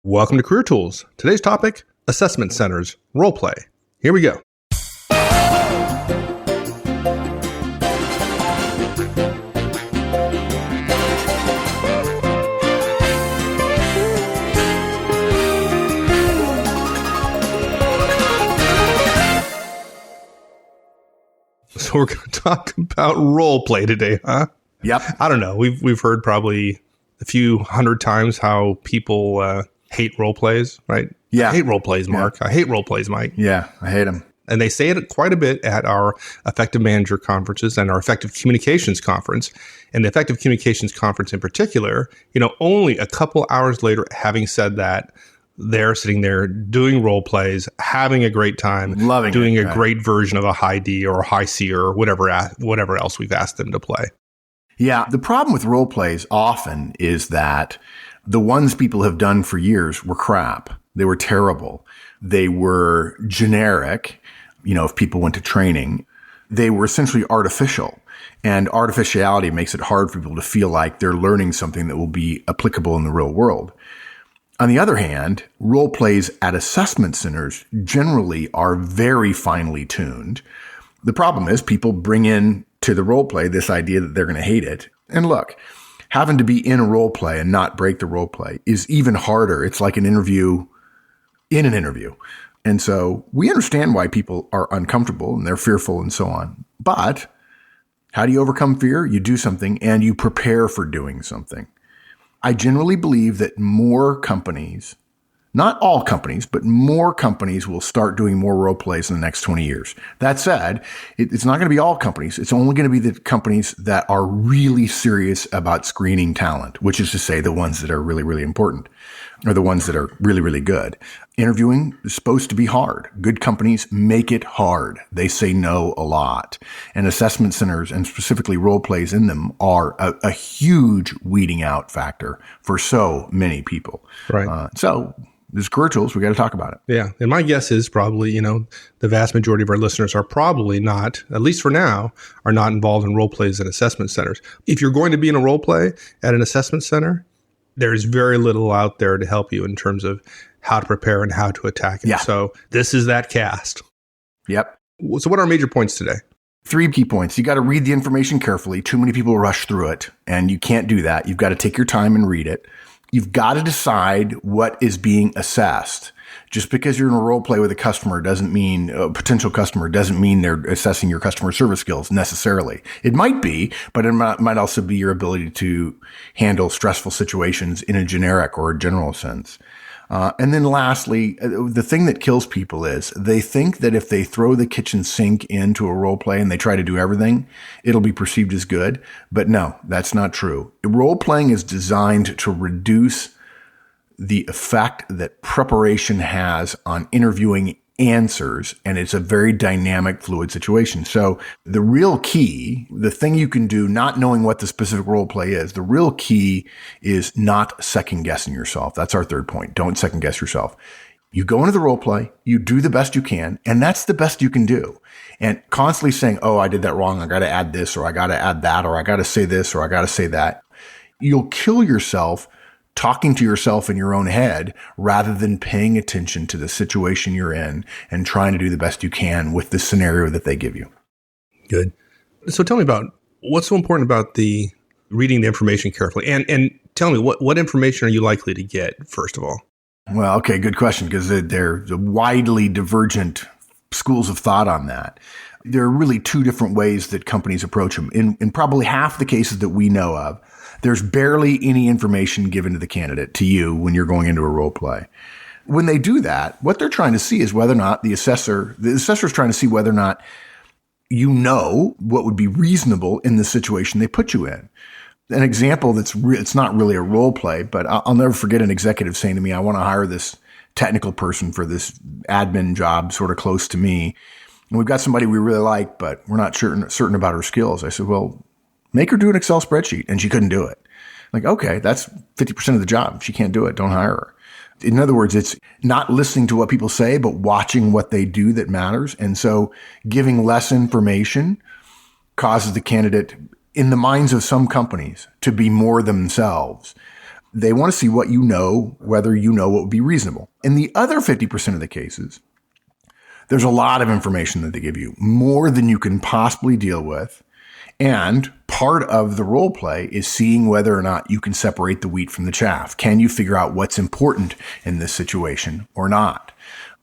Welcome to Career Tools. Today's topic, assessment centers, role play. Here we go. So we're going to talk about role play today, huh? Yep. I don't know. We've heard probably a few hundred times how people hate role plays, right? Yeah. I hate role plays, Mark. Yeah. I hate role plays, Mike. Yeah, I hate them. And they say it quite a bit at our Effective Manager conferences and our Effective Communications conference. And the Effective Communications conference in particular, only a couple hours later, having said that, they're sitting there doing role plays, having a great time, doing a great version of a high D or a high C or whatever else we've asked them to play. Yeah. The problem with role plays often is that the ones people have done for years were crap. They were terrible. They were generic. If people went to training, they were essentially artificial. And artificiality makes it hard for people to feel like they're learning something that will be applicable in the real world. On the other hand, role plays at assessment centers generally are very finely tuned. The problem is people bring in to the role play this idea that they're going to hate it. And look, having to be in a role play and not break the role play is even harder. It's like an interview in an interview. And so we understand why people are uncomfortable and they're fearful and so on. But how do you overcome fear? You do something and you prepare for doing something. I generally believe that more companies, not all companies, but more companies will start doing more role plays in the next 20 years. That said, it's not going to be all companies. It's only going to be the companies that are really serious about screening talent, which is to say the ones that are really, really important or the ones that are really, really good. Interviewing is supposed to be hard. Good companies make it hard. They say no a lot. And assessment centers and specifically role plays in them are a huge weeding out factor for so many people. Right. So there's Career Tools. We got to talk about it. Yeah. And my guess is probably, the vast majority of our listeners are probably not, at least for now, are not involved in role plays at assessment centers. If you're going to be in a role play at an assessment center, there's very little out there to help you in terms of how to prepare and how to attack it. Yeah. So this is that cast. Yep. So what are our major points today? 3 key points. You got to read the information carefully. Too many people rush through it, and you can't do that. You've got to take your time and read it. You've got to decide what is being assessed. Just because you're in a role play with a customer doesn't mean a potential customer doesn't mean they're assessing your customer service skills necessarily. It might be, but it might also be your ability to handle stressful situations in a generic or a general sense. And then lastly, the thing that kills people is they think that if they throw the kitchen sink into a role play and they try to do everything, it'll be perceived as good. But no, that's not true. Role playing is designed to reduce the effect that preparation has on interviewing answers, and it's a very dynamic, fluid situation. So the real key, the thing you can do, not knowing what the specific role play is, the real key is not second guessing yourself. That's our third point. Don't second guess yourself. You go into the role play, you do the best you can, and that's the best you can do. And constantly saying, oh, I did that wrong. I got to add this, or I got to add that, or I got to say this, or I got to say that. You'll kill yourself talking to yourself in your own head rather than paying attention to the situation you're in and trying to do the best you can with the scenario that they give you. Good. So tell me about what's so important about the reading the information carefully, and tell me what information are you likely to get, first of all? Well, okay, good question, because they're widely divergent schools of thought on that. There are really 2 different ways that companies approach them. In probably half the cases that we know of, there's barely any information given to the candidate, to you, when you're going into a role play. When they do that, what they're trying to see is whether or not the assessor is trying to see whether or not you know what would be reasonable in the situation they put you in. An example it's not really a role play, but I'll never forget an executive saying to me, I want to hire this technical person for this admin job sort of close to me. And we've got somebody we really like, but we're not certain about her skills. I said, well, make her do an Excel spreadsheet. And she couldn't do it. Like, okay, that's 50% of the job. She can't do it. Don't hire her. In other words, it's not listening to what people say, but watching what they do that matters. And so giving less information causes the candidate, in the minds of some companies, to be more themselves. They want to see what you know, whether you know what would be reasonable. In the other 50% of the cases, there's a lot of information that they give you, more than you can possibly deal with. And part of the role play is seeing whether or not you can separate the wheat from the chaff. Can you figure out what's important in this situation or not?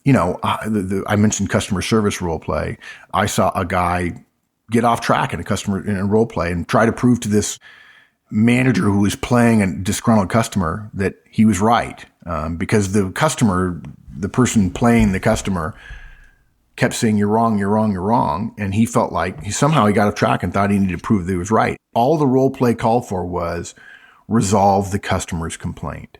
I mentioned customer service role play. I saw a guy get off track in a role play and try to prove to this manager who was playing a disgruntled customer that he was right, because the person playing the customer kept saying, "You're wrong, you're wrong, you're wrong." And he felt like he got off track and thought he needed to prove that he was right. All the role play called for was resolve the customer's complaint.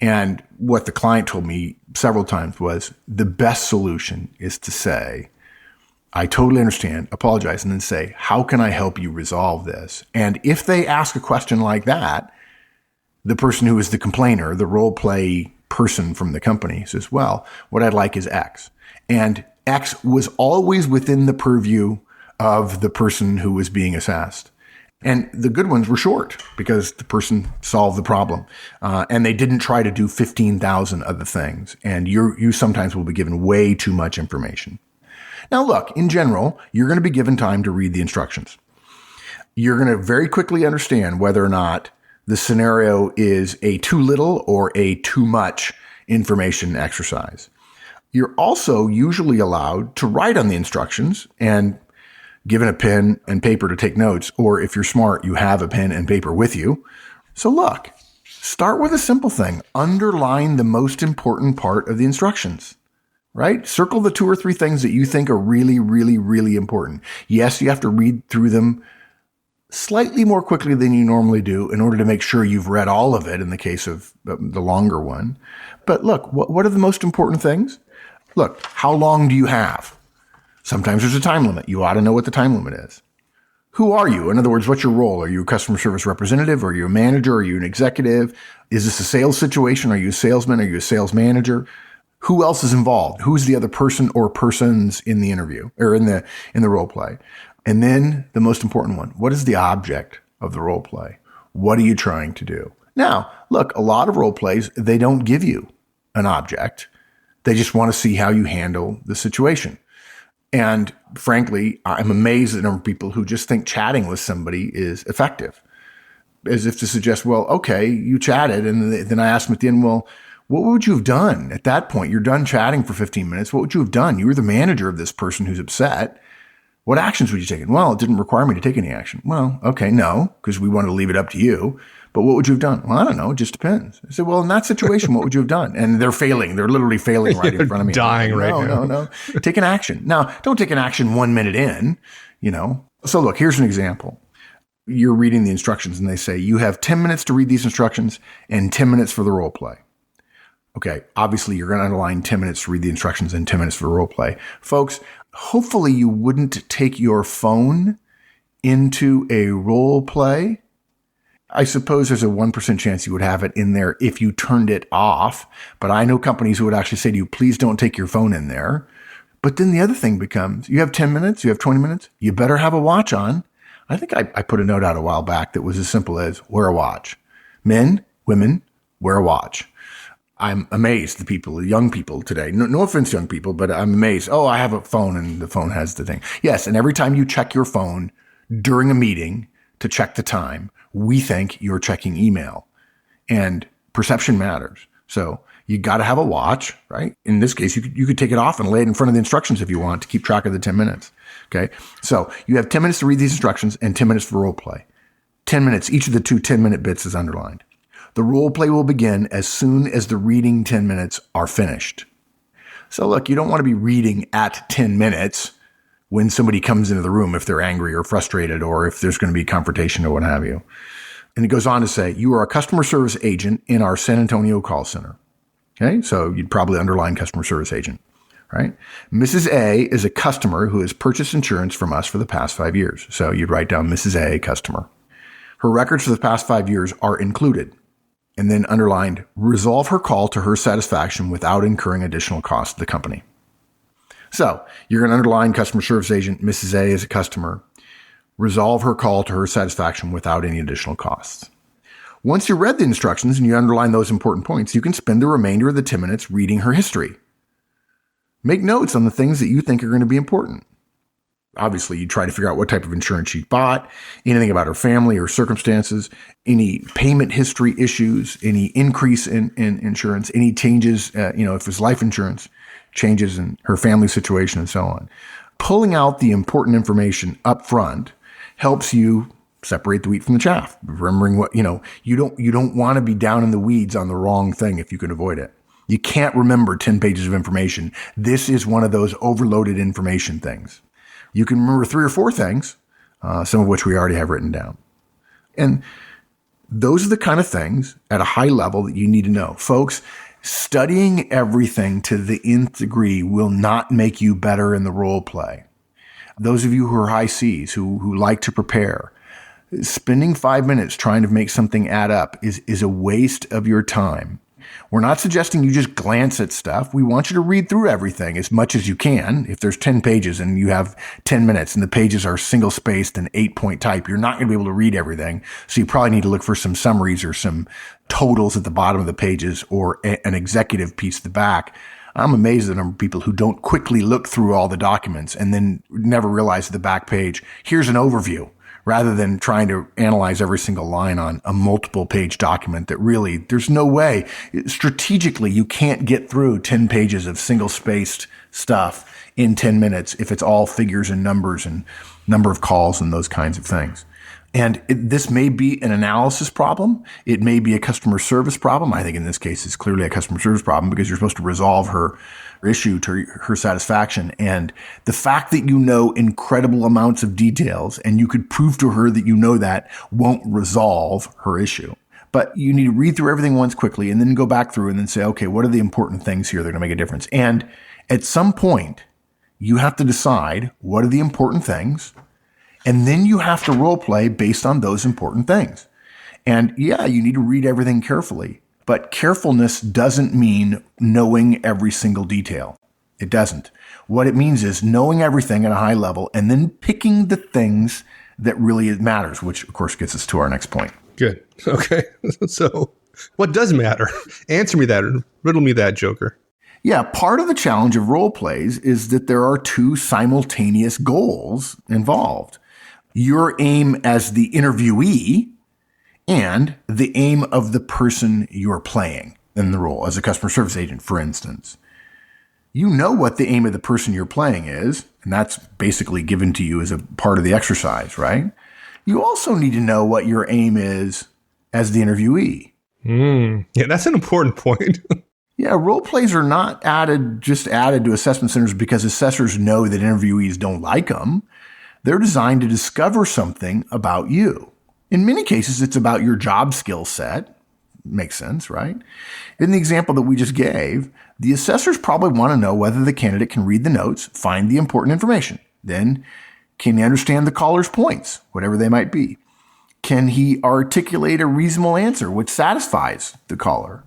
And what the client told me several times was the best solution is to say, "I totally understand, apologize," and then say, "How can I help you resolve this?" And if they ask a question like that, the person who is the complainer, the role play person from the company, says, "Well, what I'd like is X." And X was always within the purview of the person who was being assessed. And the good ones were short because the person solved the problem. And they didn't try to do 15,000 other things. And you sometimes will be given way too much information. Now, look, in general, you're going to be given time to read the instructions. You're going to very quickly understand whether or not the scenario is a too little or a too much information exercise. You're also usually allowed to write on the instructions and given a pen and paper to take notes, or if you're smart, you have a pen and paper with you. So look, start with a simple thing. Underline the most important part of the instructions, right? Circle the 2 or 3 things that you think are really, really, really important. Yes, you have to read through them slightly more quickly than you normally do in order to make sure you've read all of it in the case of the longer one. But look, what are the most important things? Look, how long do you have? Sometimes there's a time limit. You ought to know what the time limit is. Who are you? In other words, what's your role? Are you a customer service representative? Are you a manager? Are you an executive? Is this a sales situation? Are you a salesman? Are you a sales manager? Who else is involved? Who's the other person or persons in the interview or in the role play? And then the most important one, what is the object of the role play? What are you trying to do? Now, look, a lot of role plays, they don't give you an object. They just want to see how you handle the situation. And frankly, I'm amazed at the number of people who just think chatting with somebody is effective, as if to suggest, well, okay, you chatted. And then I asked them at the end, well, what would you have done at that point? You're done chatting for 15 minutes. What would you have done? You were the manager of this person who's upset. What actions would you take? Well, it didn't require me to take any action. Well, okay, no, because we wanted to leave it up to you. But what would you have done? Well, I don't know. It just depends. I said, well, in that situation, what would you have done? And they're failing. They're literally failing right in front of me. Dying right now. No. Take an action. Now, don't take an action 1 minute in, So look, here's an example. You're reading the instructions and they say, you have 10 minutes to read these instructions and 10 minutes for the role play. Okay, obviously you're going to underline 10 minutes to read the instructions and 10 minutes for the role play. Folks, hopefully you wouldn't take your phone into a role play. I suppose there's a 1% chance you would have it in there if you turned it off. But I know companies who would actually say to you, please don't take your phone in there. But then the other thing becomes, you have 10 minutes, you have 20 minutes, you better have a watch on. I think I put a note out a while back that was as simple as wear a watch. Men, women, wear a watch. I'm amazed the young people today. No offense, young people, but I'm amazed. Oh, I have a phone and the phone has the thing. Yes, and every time you check your phone during a meeting to check the time, we think you're checking email. And perception matters. So you got to have a watch, right? In this case, you could take it off and lay it in front of the instructions if you want to keep track of the 10 minutes. Okay. So you have 10 minutes to read these instructions and 10 minutes for role play. 10 minutes, each of the 2 10-minute bits is underlined. The role play will begin as soon as the reading 10 minutes are finished. So look, you don't want to be reading at 10 minutes when somebody comes into the room if they're angry or frustrated or if there's going to be confrontation or what have you. And it goes on to say, you are a customer service agent in our San Antonio call center. Okay, so you'd probably underline customer service agent, right? Mrs. A is a customer who has purchased insurance from us for the past 5 years. So you'd write down Mrs. A, customer. Her records for the past 5 years are included. And then underlined, resolve her call to her satisfaction without incurring additional costs to the company. So you're going to underline customer service agent, Mrs. A is a customer. Resolve her call to her satisfaction without any additional costs. Once you read the instructions and you underline those important points, you can spend the remainder of the 10 minutes reading her history. Make notes on the things that you think are going to be important. Obviously, you try to figure out what type of insurance she bought, anything about her family or circumstances, any payment history issues, any increase in insurance, any changes, if it's life insurance, changes in her family situation and so on. Pulling out the important information up front helps you separate the wheat from the chaff. Remembering what, you don't want to be down in the weeds on the wrong thing if you can avoid it. You can't remember 10 pages of information. This is one of those overloaded information things. You can remember 3 or 4 things, some of which we already have written down. And those are the kind of things at a high level that you need to know. Folks, studying everything to the nth degree will not make you better in the role play. Those of you who are high Cs, who like to prepare, spending 5 minutes trying to make something add up is a waste of your time. We're not suggesting you just glance at stuff. We want you to read through everything as much as you can. If there's 10 pages and you have 10 minutes and the pages are single spaced and 8-point type, you're not going to be able to read everything. So you probably need to look for some summaries or some totals at the bottom of the pages or an executive piece at the back. I'm amazed at the number of people who don't quickly look through all the documents and then never realize at the back page, here's an overview, rather than trying to analyze every single line on a multiple page document that really, there's no way. Strategically, you can't get through 10 pages of single spaced stuff in 10 minutes if it's all figures and numbers and number of calls and those kinds of things. And this may be an analysis problem. It may be a customer service problem. I think in this case, it's clearly a customer service problem because you're supposed to resolve her issue to her satisfaction. And the fact that you know incredible amounts of details and you could prove to her that you know that won't resolve her issue. But you need to read through everything once quickly and then go back through and then say, okay, what are the important things here that are going to make a difference? And at some point, you have to decide what are the important things. And then you have to role play based on those important things. And yeah, you need to read everything carefully, but carefulness doesn't mean knowing every single detail. It doesn't. What it means is knowing everything at a high level and then picking the things that really matters, which of course gets us to our next point. Good. Okay. So what does matter? Answer me that. Riddle me that, Joker. Yeah, part of the challenge of role plays is that there are 2 simultaneous goals involved. Your aim as the interviewee and the aim of the person you're playing in the role as a customer service agent, for instance. You know what the aim of the person you're playing is, and that's basically given to you as a part of the exercise, right? You also need to know what your aim is as the interviewee. Yeah, that's an important point. Yeah, role plays are not added to assessment centers because assessors know that interviewees don't like them. They're designed to discover something about you. In many cases, it's about your job skill set. Makes sense, right? In the example that we just gave, the assessors probably want to know whether the candidate can read the notes, find the important information. Then, can he understand the caller's points, whatever they might be? Can he articulate a reasonable answer which satisfies the caller?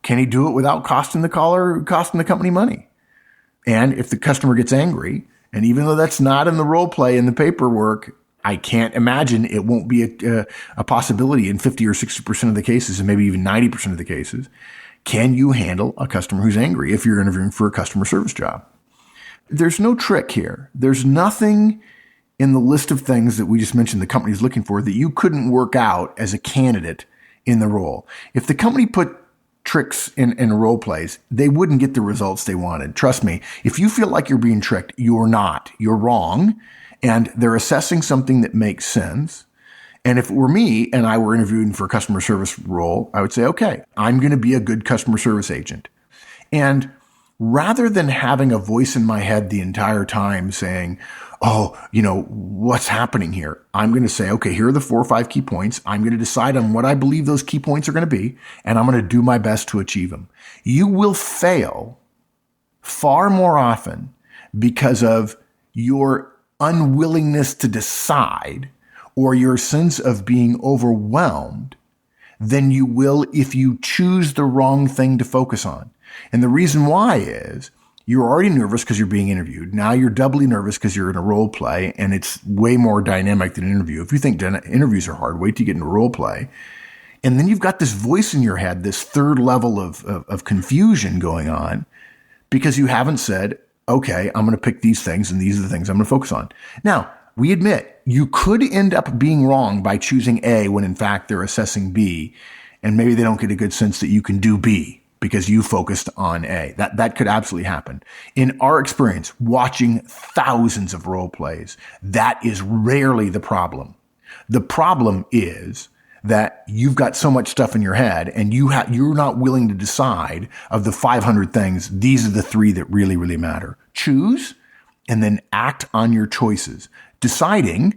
Can he do it without costing the company money? And if the customer gets angry, and even though that's not in the role play in the paperwork, I can't imagine it won't be a possibility in 50 or 60% of the cases, and maybe even 90% of the cases. Can you handle a customer who's angry if you're interviewing for a customer service job? There's no trick here. There's nothing in the list of things that we just mentioned the company's looking for that you couldn't work out as a candidate in the role. If the company put tricks in role plays, they wouldn't get the results they wanted. Trust me, if you feel like you're being tricked, you're not. You're wrong. And they're assessing something that makes sense. And if it were me and I were interviewing for a customer service role, I would say, okay, I'm going to be a good customer service agent. And rather than having a voice in my head the entire time saying, oh, what's happening here? I'm going to say, okay, here are the 4 or 5 key points. I'm going to decide on what I believe those key points are going to be, and I'm going to do my best to achieve them. You will fail far more often because of your unwillingness to decide or your sense of being overwhelmed than you will if you choose the wrong thing to focus on. And the reason why is you're already nervous because you're being interviewed. Now you're doubly nervous because you're in a role play, and it's way more dynamic than an interview. If you think interviews are hard, wait till you get into role play. And then you've got this voice in your head, this third level of confusion going on because you haven't said, okay, I'm going to pick these things and these are the things I'm going to focus on. Now, we admit you could end up being wrong by choosing A when in fact they're assessing B, and maybe they don't get a good sense that you can do B because you focused on A. That could absolutely happen. In our experience, watching thousands of role plays, that is rarely the problem. The problem is that you've got so much stuff in your head and you're not willing to decide of the 500 things, these are the 3 that really, really matter. Choose and then act on your choices. Deciding,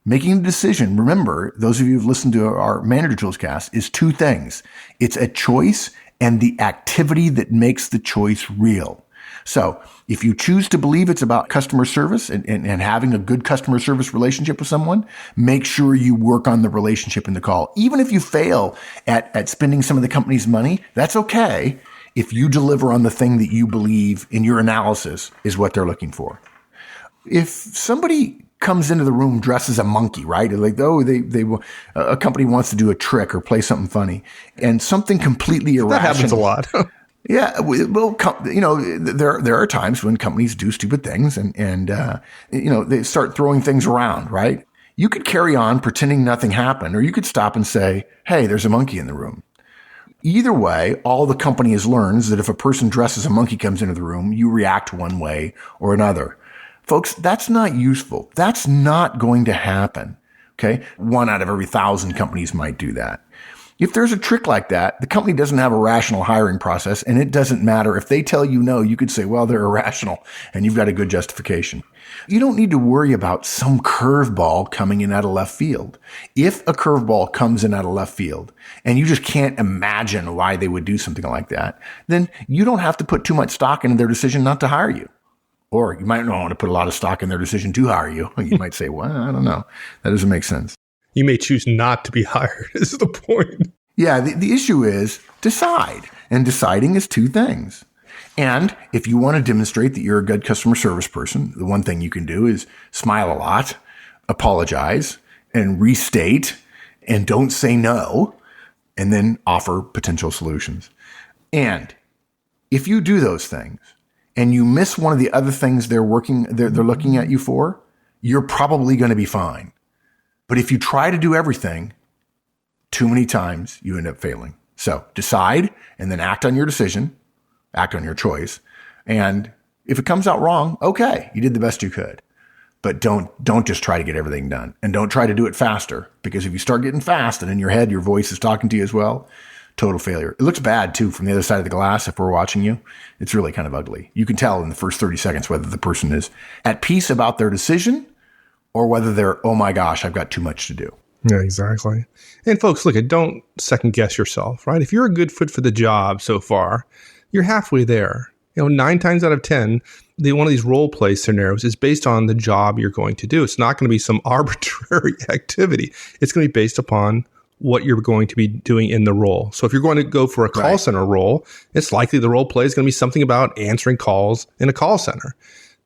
making a decision, remember, those of you who've listened to our Manager Tools cast, is 2 things. It's a choice and the activity that makes the choice real. So if you choose to believe it's about customer service and having a good customer service relationship with someone, make sure you work on the relationship in the call. Even if you fail at spending some of the company's money, that's okay if you deliver on the thing that you believe in your analysis is what they're looking for. If somebody comes into the room dressed as a monkey, right? Like, a company wants to do a trick or play something funny, and something completely irrational. That happens a lot. Yeah, well, there are times when companies do stupid things, and they start throwing things around, right? You could carry on pretending nothing happened, or you could stop and say, "Hey, there's a monkey in the room." Either way, all the company has learned is that if a person dressed as a monkey comes into the room, you react one way or another. Folks, that's not useful. That's not going to happen. Okay. 1 out of every 1,000 companies might do that. If there's a trick like that, the company doesn't have a rational hiring process, and it doesn't matter. If they tell you no, you could say, well, they're irrational, and you've got a good justification. You don't need to worry about some curveball coming in out of left field. If a curveball comes in out of left field, and you just can't imagine why they would do something like that, then you don't have to put too much stock into their decision not to hire you. Or you might not want to put a lot of stock in their decision to hire you. You might say, well, I don't know. That doesn't make sense. You may choose not to be hired, is the point. Yeah, the issue is decide. And deciding is 2 things. And if you want to demonstrate that you're a good customer service person, the one thing you can do is smile a lot, apologize, and restate, and don't say no, and then offer potential solutions. And if you do those things, and you miss one of the other things they're looking at you for, you're probably going to be fine. But if you try to do everything too many times, you end up failing. So decide and then act on your decision, act on your choice. And if it comes out wrong, okay, you did the best you could. But don't just try to get everything done, and don't try to do it faster, because if you start getting fast and in your head, your voice is talking to you as well, total failure. It looks bad too from the other side of the glass. If we're watching you, it's really kind of ugly. You can tell in the first 30 seconds whether the person is at peace about their decision or whether they're, oh my gosh, I've got too much to do. Yeah, exactly. And folks, look, don't second guess yourself, right? If you're a good fit for the job so far, you're halfway there. 9 times out of 10, one of these role play scenarios is based on the job you're going to do. It's not going to be some arbitrary activity. It's going to be based upon what you're going to be doing in the role. So if you're going to go for a call center role, it's likely the role play is going to be something about answering calls in a call center.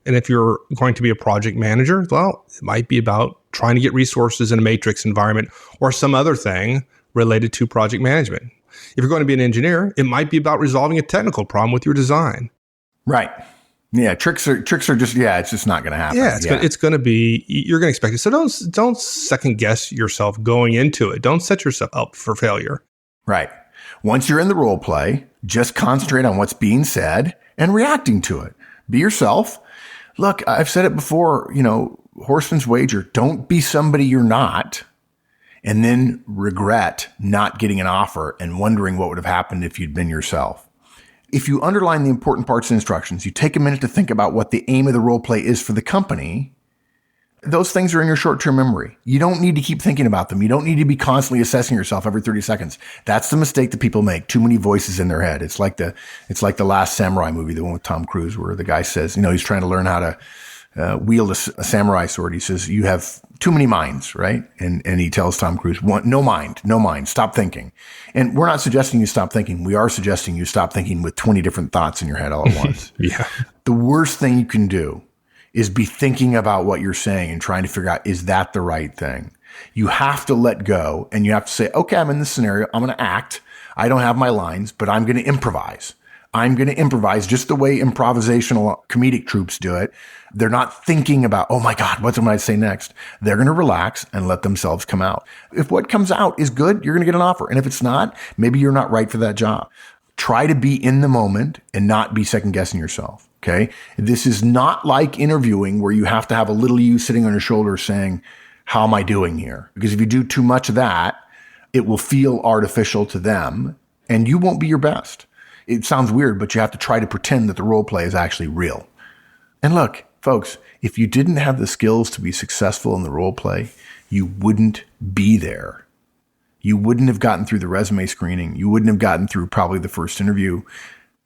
And if you're going to be a project manager, well, it might be about trying to get resources in a matrix environment or some other thing related to project management. If you're going to be an engineer, it might be about resolving a technical problem with your design. Right. Yeah, tricks are just, it's just not going to happen. Yeah, it's going to be, you're going to expect it. So don't second guess yourself going into it. Don't set yourself up for failure. Right. Once you're in the role play, just concentrate on what's being said and reacting to it. Be yourself. Look, I've said it before, Horseman's Wager, don't be somebody you're not and then regret not getting an offer and wondering what would have happened if you'd been yourself. If you underline the important parts and instructions, you take a minute to think about what the aim of the role play is for the company, those things are in your short-term memory. You don't need to keep thinking about them. You don't need to be constantly assessing yourself every 30 seconds. That's the mistake that people make. Too many voices in their head. It's like the Last Samurai movie, the one with Tom Cruise, where the guy says, he's trying to learn how to wield a samurai sword. He says, you have too many minds, right? And he tells Tom Cruise, no mind, stop thinking. And we're not suggesting you stop thinking. We are suggesting you stop thinking with 20 different thoughts in your head all at once. Yeah. The worst thing you can do is be thinking about what you're saying and trying to figure out, is that the right thing? You have to let go and you have to say, okay, I'm in this scenario. I'm going to act. I don't have my lines, but I'm going to improvise. I'm going to improvise just the way improvisational comedic troupes do it. They're not thinking about, oh my God, what am I say next? They're going to relax and let themselves come out. If what comes out is good, you're going to get an offer. And if it's not, maybe you're not right for that job. Try to be in the moment and not be second guessing yourself. Okay. This is not like interviewing where you have to have a little you sitting on your shoulder saying, how am I doing here? Because if you do too much of that, it will feel artificial to them and you won't be your best. It sounds weird, but you have to try to pretend that the role play is actually real. And look, folks, if you didn't have the skills to be successful in the role play, you wouldn't be there. You wouldn't have gotten through the resume screening. You wouldn't have gotten through probably the first interview.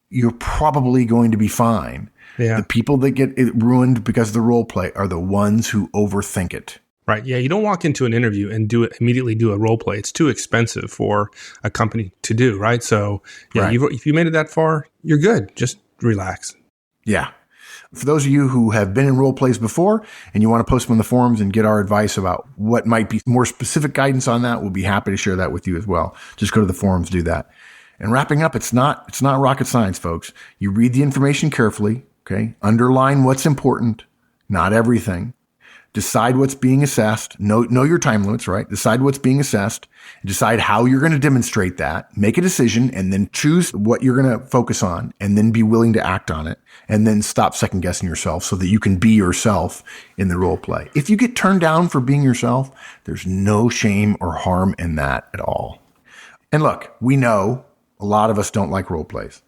You're probably going to be fine. Yeah. The people that get it ruined because of the role play are the ones who overthink it. Right. Yeah. You don't walk into an interview and immediately do a role play. It's too expensive for a company to do. Right. So yeah, Right. if you made it that far, you're good. Just relax. Yeah. For those of you who have been in role plays before and you want to post them on the forums and get our advice about what might be more specific guidance on that, we'll be happy to share that with you as well. Just go to the forums, do that. And wrapping up, it's not rocket science, folks. You read the information carefully. Okay. Underline what's important, not everything. Decide what's being assessed. Know your time limits, right? Decide what's being assessed. Decide how you're going to demonstrate that. Make a decision and then choose what you're going to focus on and then be willing to act on it. And then stop second guessing yourself so that you can be yourself in the role play. If you get turned down for being yourself, there's no shame or harm in that at all. And look, we know a lot of us don't like role plays.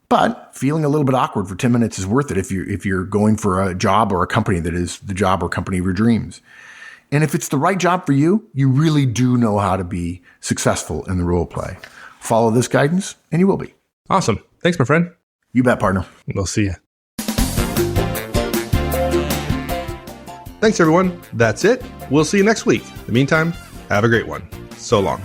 But feeling a little bit awkward for 10 minutes is worth it if you're going for a job or a company that is the job or company of your dreams. And if it's the right job for you, you really do know how to be successful in the role play. Follow this guidance and you will be. Awesome. Thanks, my friend. You bet, partner. We'll see you. Thanks, everyone. That's it. We'll see you next week. In the meantime, have a great one. So long.